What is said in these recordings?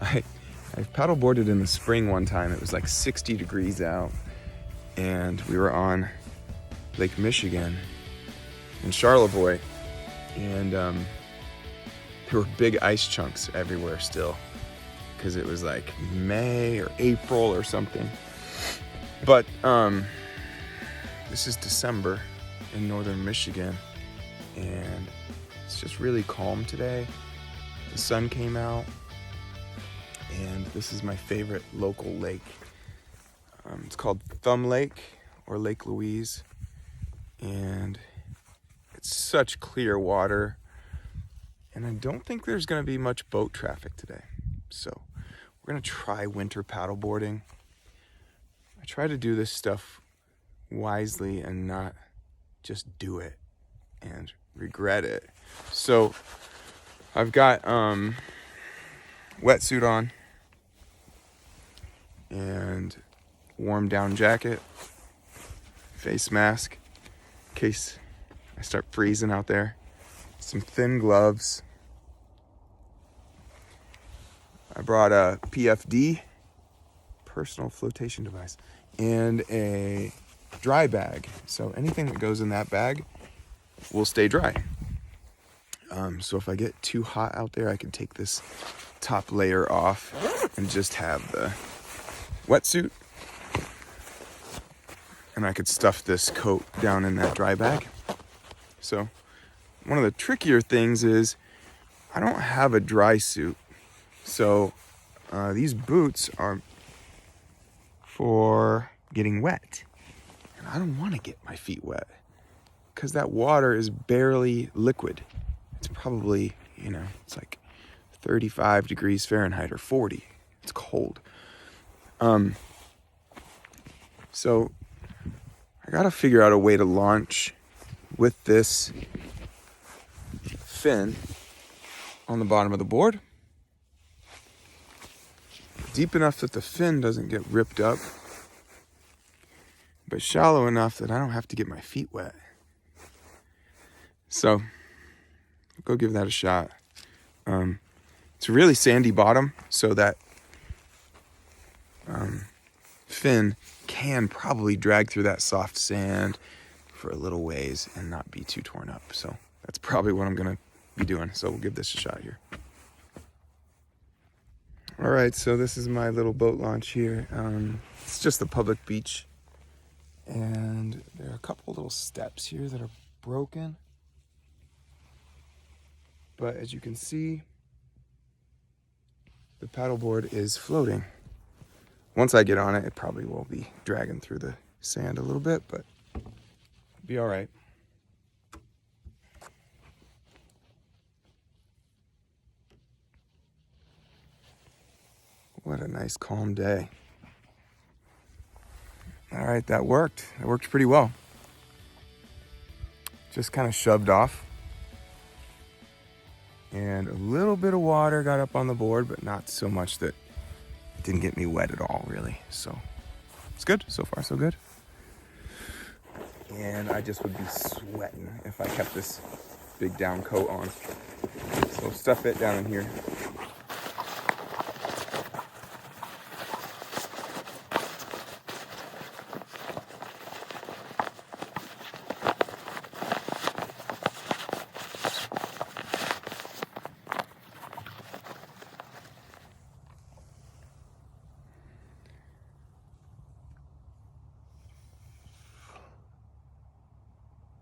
I paddleboarded in the spring one time. It was like 60 degrees out, and we were on Lake Michigan in Charlevoix, and there were big ice chunks everywhere still because it was like May or April or something. But this is December in northern Michigan, and it's just really calm today. The sun came out, and this is my favorite local lake. It's called Thumb Lake or Lake Louise, and it's such clear water, and I don't think there's going to be much boat traffic today. So we're going to try winter paddleboarding. I try to do this stuff wisely and not just do it and regret it. So I've got wetsuit on and warm down jacket, face mask in case I start freezing out there, some thin gloves. I brought a PFD, personal flotation device, and a dry bag. So anything that goes in that bag will stay dry. So if I get too hot out there, I can take this top layer off and just have the wetsuit. And I could stuff this coat down in that dry bag. So one of the trickier things is I don't have a dry suit. So these boots are for getting wet. And I don't want to get my feet wet because that water is barely liquid. It's probably, it's like 35 degrees Fahrenheit or 40. It's cold. So I gotta figure out a way to launch with this fin on the bottom of the board, deep enough that the fin doesn't get ripped up, but shallow enough that I don't have to get my feet wet. So go give that a shot. It's a really sandy bottom, so that fin can probably drag through that soft sand for a little ways and not be too torn up. So that's probably what I'm gonna be doing. So we'll give this a shot here. All right, so this is my little boat launch here. It's just a public beach, and there are a couple little steps here that are broken. But as you can see, the paddleboard is floating. Once I get on it, it probably will be dragging through the sand a little bit, but it'll be all right. What a nice calm day. All right, that worked. That worked pretty well. Just kind of shoved off. And a little bit of water got up on the board, but not so much that it didn't get me wet at all, really. So it's good. So far, so good. And I just would be sweating if I kept this big down coat on. So stuff it down in here.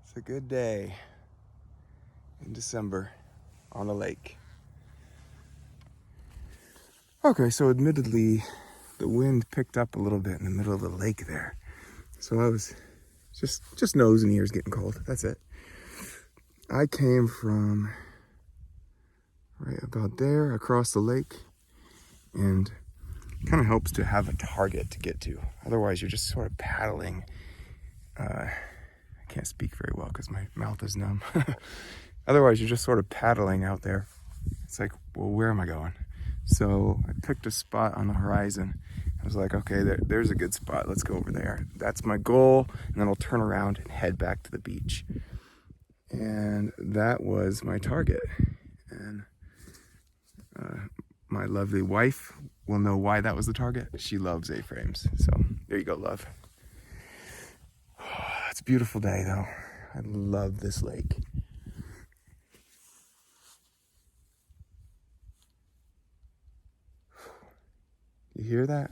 It's a good day in December on a lake. Okay, so admittedly, the wind picked up a little bit in the middle of the lake there. So I was just nose and ears getting cold. That's it. I came from right about there across the lake, and it kind of helps to have a target to get to. Otherwise, you're just sort of paddling. I can't speak very well because my mouth is numb. Otherwise, you're just sort of paddling out there. It's like, well, where am I going? So I picked a spot on the horizon. I was like, okay, there's a good spot. Let's go over there. That's my goal. And then I'll turn around and head back to the beach. And that was my target. And My lovely wife will know why that was the target. She loves A-frames. So there you go, love. It's a beautiful day though. I love this lake. You hear that?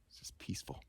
It's just peaceful.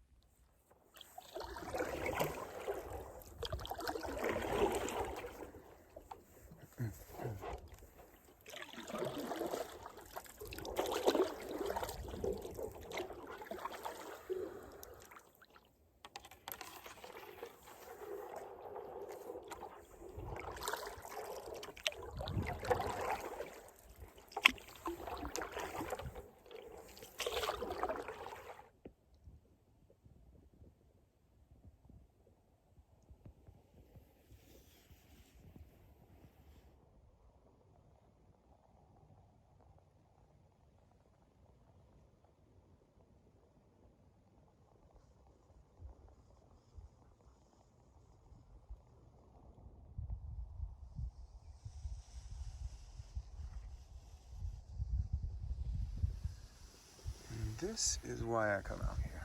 This is why I come out here.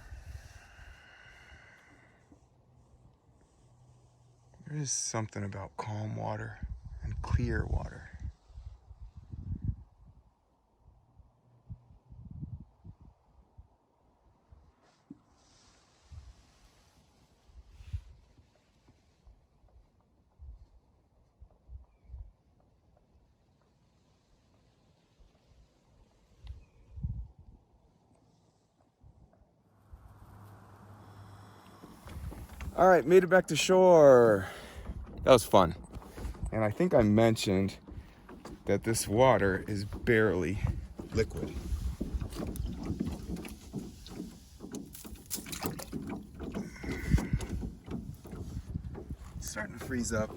There is something about calm water and clear water. All right, made it back to shore. That was fun. And I think I mentioned that this water is barely liquid. It's starting to freeze up.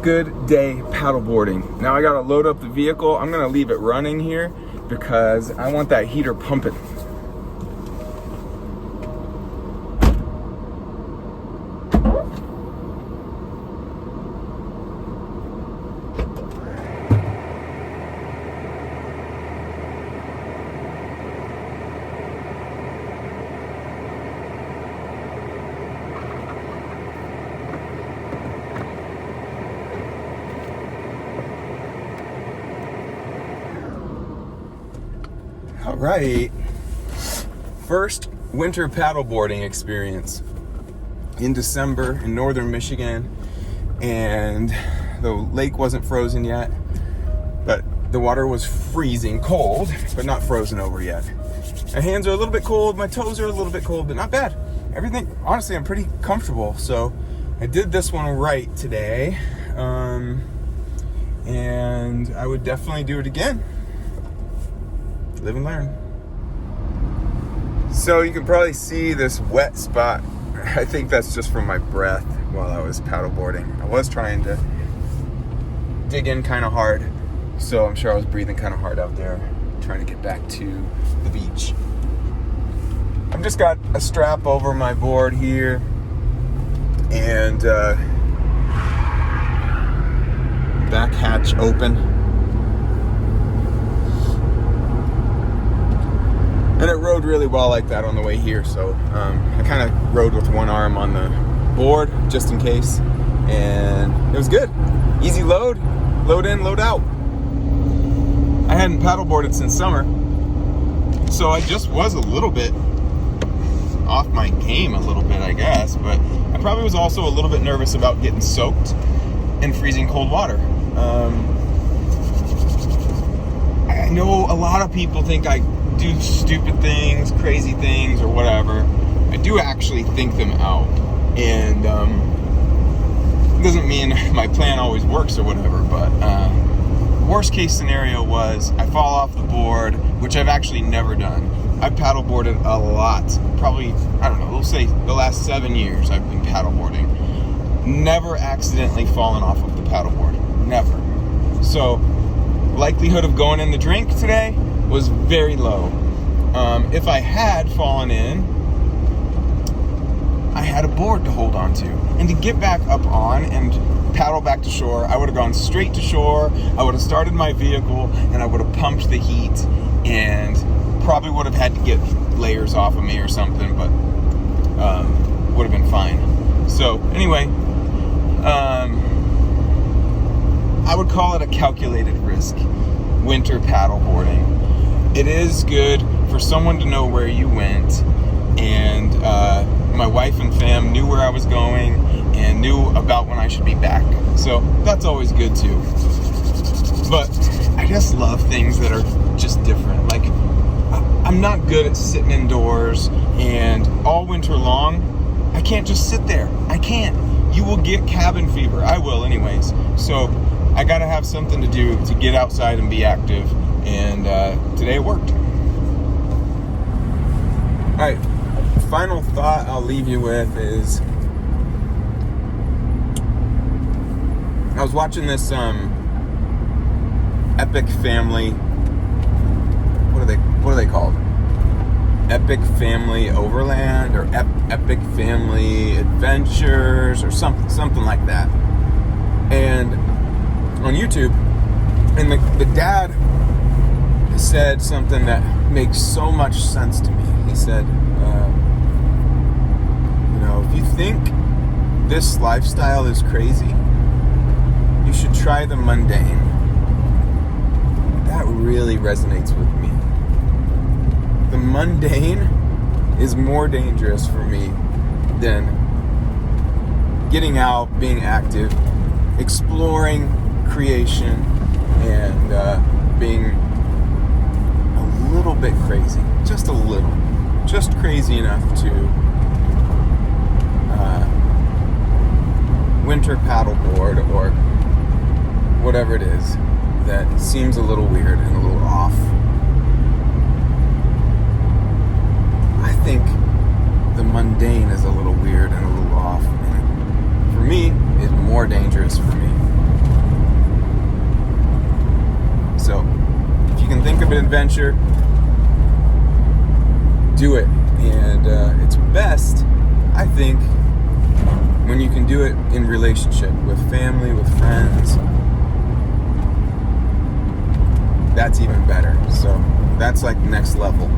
Good day paddleboarding. Now I gotta load up the vehicle. I'm gonna leave it running here because I want that heater pumping. All right, first winter paddleboarding experience in December in northern Michigan, and the lake wasn't frozen yet, but the water was freezing cold, but not frozen over yet. My hands are a little bit cold, my toes are a little bit cold, but not bad. Everything, honestly, I'm pretty comfortable. So I did this one right today, and I would definitely do it again. Live and learn. So you can probably see this wet spot. I think that's just from my breath while I was paddleboarding. I was trying to dig in kind of hard, so I'm sure I was breathing kind of hard out there, trying to get back to the beach. I've just got a strap over my board here, and back hatch open. And it rode really well like that on the way here, so I kind of rode with one arm on the board just in case, and it was good. Easy load in, load out. I hadn't paddleboarded since summer, so I just was a little bit off my game a little bit, I guess, but I probably was also a little bit nervous about getting soaked in freezing cold water. I know a lot of people think I do stupid things, crazy things, or whatever. I do actually think them out, and it doesn't mean my plan always works or whatever, but worst case scenario was I fall off the board, which I've actually never done. I've paddleboarded a lot, probably, I don't know, we'll say the last 7 years I've been paddleboarding, never accidentally fallen off of the paddleboard. Never. So, likelihood of going in the drink today was very low. If I had fallen in, I had a board to hold on to. And to get back up on and paddle back to shore, I would have gone straight to shore, I would have started my vehicle, and I would have pumped the heat, and probably would have had to get layers off of me or something, but would have been fine. So anyway, I would call it a calculated risk, winter paddleboarding. It is good for someone to know where you went, and my wife and fam knew where I was going and knew about when I should be back. So that's always good too. But I just love things that are just different. Like, I'm not good at sitting indoors, and all winter long, I can't just sit there. I can't. You will get cabin fever. I will anyways. So I gotta have something to do to get outside and be active. And today it worked. All right. Final thought I'll leave you with is, I was watching this Epic Family, what are they called? Epic Family Overland, or Epic Family Adventures, or something like that. And on YouTube, and the dad said something that makes so much sense to me. He said, if you think this lifestyle is crazy, you should try the mundane. That really resonates with me. The mundane is more dangerous for me than getting out, being active, exploring creation, and being a little bit crazy. Just a little. Just crazy enough to winter paddleboard or whatever it is that seems a little weird and a little off. I think the mundane is a little weird and a little off, and for me, it's more dangerous for me. So, if you can think of an adventure, do it. And it's best, I think, when you can do it in relationship with family, with friends. That's even better. So that's like next level.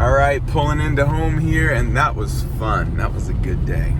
All right, pulling into home here, and that was fun. That was a good day.